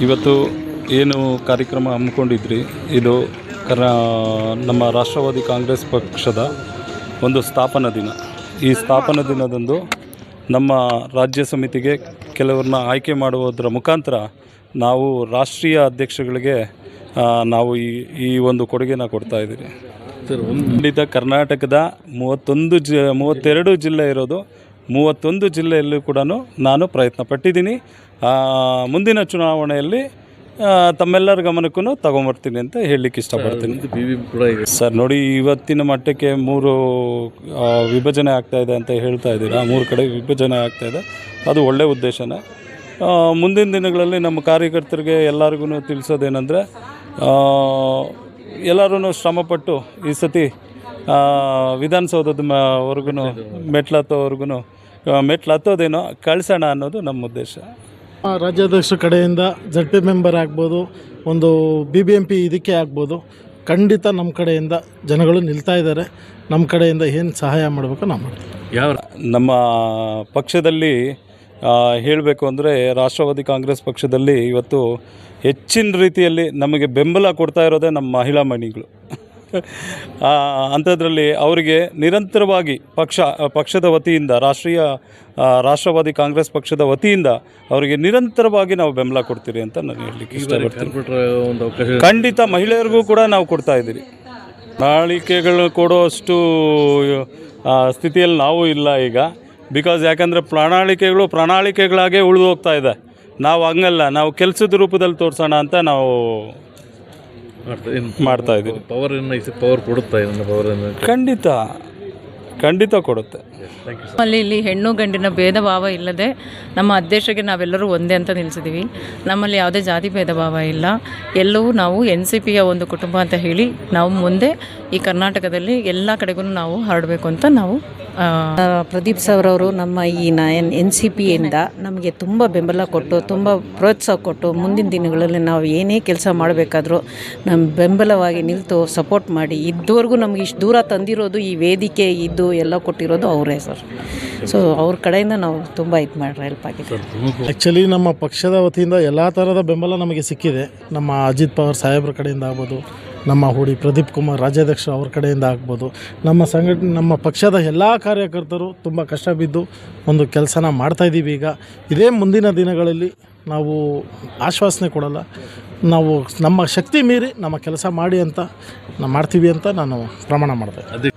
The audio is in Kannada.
ಇವತ್ತು ಏನು ಕಾರ್ಯಕ್ರಮ ಹಮ್ಮಿಕೊಂಡಿದ್ರಿ, ಇದು ನಮ್ಮ ರಾಷ್ಟ್ರವಾದಿ ಕಾಂಗ್ರೆಸ್ ಪಕ್ಷದ ಒಂದು ಸ್ಥಾಪನಾ ದಿನ. ಈ ಸ್ಥಾಪನಾ ದಿನದಂದು ನಮ್ಮ ರಾಜ್ಯ ಸಮಿತಿಗೆ ಕೆಲವ್ರನ್ನ ಆಯ್ಕೆ ಮಾಡುವುದರ ಮುಖಾಂತರ ನಾವು ರಾಷ್ಟ್ರೀಯ ಅಧ್ಯಕ್ಷಗಳಿಗೆ ನಾವು ಈ ಒಂದು ಕೊಡುಗೆನ ಕೊಡ್ತಾಯಿದ್ದೀರಿ. ಖಂಡಿತ ಕರ್ನಾಟಕದ 32 ಜಿಲ್ಲೆ ಇರೋದು, 31 ಜಿಲ್ಲೆಯಲ್ಲೂ ಕೂಡ ನಾನು ಪ್ರಯತ್ನ ಪಟ್ಟಿದ್ದೀನಿ. ಮುಂದಿನ ಚುನಾವಣೆಯಲ್ಲಿ ತಮ್ಮೆಲ್ಲರ ಗಮನಕ್ಕೂ ತಗೊಂಬರ್ತೀನಿ ಅಂತ ಹೇಳಲಿಕ್ಕೆ ಇಷ್ಟಪಡ್ತೀನಿ. ಸರ್ ನೋಡಿ, ಇವತ್ತಿನ ಮಟ್ಟಕ್ಕೆ 3 ವಿಭಜನೆ ಆಗ್ತಾಯಿದೆ ಅಂತ ಹೇಳ್ತಾ ಇದ್ದೀರಾ. 3 ಕಡೆ ವಿಭಜನೆ ಆಗ್ತಾಯಿದೆ, ಅದು ಒಳ್ಳೆಯ ಉದ್ದೇಶನೇ. ಮುಂದಿನ ದಿನಗಳಲ್ಲಿ ನಮ್ಮ ಕಾರ್ಯಕರ್ತರಿಗೆ ಎಲ್ಲರಿಗೂ ತಿಳಿಸೋದೇನೆಂದರೆ, ಎಲ್ಲರೂ ಶ್ರಮಪಟ್ಟು ಈ ಸತಿ ವಿಧಾನಸೌಧದ ಮೆಟ್ಲು ಹತ್ತೋದೇನೋ ಕಳಿಸೋಣ ಅನ್ನೋದು ನಮ್ಮ ಉದ್ದೇಶ. ರಾಜ್ಯಾಧ್ಯಕ್ಷರ ಕಡೆಯಿಂದ ZP ಮೆಂಬರ್ ಆಗ್ಬೋದು, ಒಂದು BBMP ಇದಕ್ಕೆ ಆಗ್ಬೋದು, ಖಂಡಿತ ನಮ್ಮ ಕಡೆಯಿಂದ ಜನಗಳು ನಿಲ್ತಾ ಇದ್ದಾರೆ. ನಮ್ಮ ಕಡೆಯಿಂದ ಏನು ಸಹಾಯ ಮಾಡಬೇಕು ನಾವು ಮಾಡ್ತೀವಿ. ನಮ್ಮ ಪಕ್ಷದಲ್ಲಿ ಹೇಳಬೇಕು ಅಂದರೆ, ರಾಷ್ಟ್ರವಾದಿ ಕಾಂಗ್ರೆಸ್ ಪಕ್ಷದಲ್ಲಿ ಇವತ್ತು ಹೆಚ್ಚಿನ ರೀತಿಯಲ್ಲಿ ನಮಗೆ ಬೆಂಬಲ ಕೊಡ್ತಾ ಇರೋದೇ ನಮ್ಮ ಮಹಿಳಾ ಮಣಿಗಳು. ಅಂಥದ್ರಲ್ಲಿ ಅವರಿಗೆ ನಿರಂತರವಾಗಿ ಪಕ್ಷದ ವತಿಯಿಂದ ರಾಷ್ಟ್ರವಾದಿ ಕಾಂಗ್ರೆಸ್ ಪಕ್ಷದ ವತಿಯಿಂದ ಅವರಿಗೆ ನಿರಂತರವಾಗಿ ನಾವು ಬೆಂಬಲ ಕೊಡ್ತೀರಿ ಅಂತ ನಾನು ಹೇಳಲಿಕ್ಕೆ ಇಷ್ಟಪಡ್ತೀನಿ. ಖಂಡಿತ ಮಹಿಳೆಯರಿಗೂ ಕೂಡ ನಾವು ಕೊಡ್ತಾ ಇದ್ದೀರಿ. ಪ್ರಣಾಳಿಕೆಗಳು ಕೊಡೋಷ್ಟು ಸ್ಥಿತಿಯಲ್ಲಿ ನಾವು ಇಲ್ಲ ಈಗ. ಯಾಕಂದರೆ ಪ್ರಣಾಳಿಕೆಗಳಾಗೇ ಉಳಿದು ಹೋಗ್ತಾ ಇದೆ. ನಾವು ಹಂಗಲ್ಲ, ನಾವು ಕೆಲಸದ ರೂಪದಲ್ಲಿ ತೋರಿಸೋಣ ಅಂತ ನಾವು ಮಾಡ್ತಾ ಇದ್ದೀವಿ. ಪವರ್ ಕೊಡುತ್ತಾ? ಖಂಡಿತ ಕೊಡುತ್ತೆ. ಇಲ್ಲಿ ಹೆಣ್ಣು ಗಂಡಿನ ಭೇದ ಭಾವ ಇಲ್ಲದೆ ನಮ್ಮ ಅಧ್ಯಕ್ಷರಿಗೆ ನಾವೆಲ್ಲರೂ ಒಂದೇ ಅಂತ ನಿಲ್ಲಿಸಿದ್ದೀವಿ. ನಮ್ಮಲ್ಲಿ ಯಾವುದೇ ಜಾತಿ ಭೇದ ಭಾವ ಇಲ್ಲ. ಎಲ್ಲವೂ ನಾವು NCPಯ ಒಂದು ಕುಟುಂಬ ಅಂತ ಹೇಳಿ ನಾವು ಮುಂದೆ ಈ ಕರ್ನಾಟಕದಲ್ಲಿ ಎಲ್ಲ ಕಡೆಗೂ ನಾವು ಹರಡಬೇಕು ಅಂತ ನಾವು ಪ್ರದೀಪ್ ಸರ್ ಅವರು ನಮ್ಮ ಈ NCPಯಿಂದ ನಮಗೆ ತುಂಬ ಬೆಂಬಲ ಕೊಟ್ಟು, ತುಂಬ ಪ್ರೋತ್ಸಾಹ ಕೊಟ್ಟು, ಮುಂದಿನ ದಿನಗಳಲ್ಲಿ ನಾವು ಏನೇ ಕೆಲಸ ಮಾಡಬೇಕಾದ್ರೂ ನಮ್ಮ ಬೆಂಬಲವಾಗಿ ನಿಂತು ಸಪೋರ್ಟ್ ಮಾಡಿ, ಇದುವರೆಗೂ ನಮಗೆ ಇಷ್ಟು ದೂರ ತಂದಿರೋದು, ಈ ವೇದಿಕೆ ಇದ್ದು ಎಲ್ಲ ಕೊಟ್ಟಿರೋದು ಅವರೇ ಸರ್. ಸೊ ಅವ್ರ ಕಡೆಯಿಂದ ನಾವು ತುಂಬ ಹೆಲ್ಪ್ ಆಗಿದೆ. ಆ್ಯಕ್ಚುಲಿ ನಮ್ಮ ಪಕ್ಷದ ವತಿಯಿಂದ ಎಲ್ಲ ಥರದ ಬೆಂಬಲ ನಮಗೆ ಸಿಕ್ಕಿದೆ. ನಮ್ಮ ಅಜಿತ್ ಪವಾರ್ ಸಾಹೇಬ್ರ ಕಡೆಯಿಂದ ಆಗ್ಬೋದು, ನಮ್ಮ ಹುಡಿ ಪ್ರದೀಪ್ ಕುಮಾರ್ ರಾಜ್ಯಾಧ್ಯಕ್ಷ ಅವ್ರ ಕಡೆಯಿಂದ ಆಗ್ಬೋದು, ನಮ್ಮ ಪಕ್ಷದ ಎಲ್ಲ ಕಾರ್ಯಕರ್ತರು ತುಂಬ ಕಷ್ಟ ಬಿದ್ದು ಒಂದು ಕೆಲಸನ ಮಾಡ್ತಾಯಿದ್ದೀವಿ. ಈಗ ಇದೇ ಮುಂದಿನ ದಿನಗಳಲ್ಲಿ ನಾವು ಆಶ್ವಾಸನೆ ಕೊಡಲ್ಲ, ನಾವು ನಮ್ಮ ಶಕ್ತಿ ಮೀರಿ ನಮ್ಮ ಕೆಲಸ ಮಾಡಿ ಅಂತ ಮಾಡ್ತೀವಿ ಅಂತ ನಾನು ಪ್ರಮಾಣ ಮಾಡ್ತೇನೆ.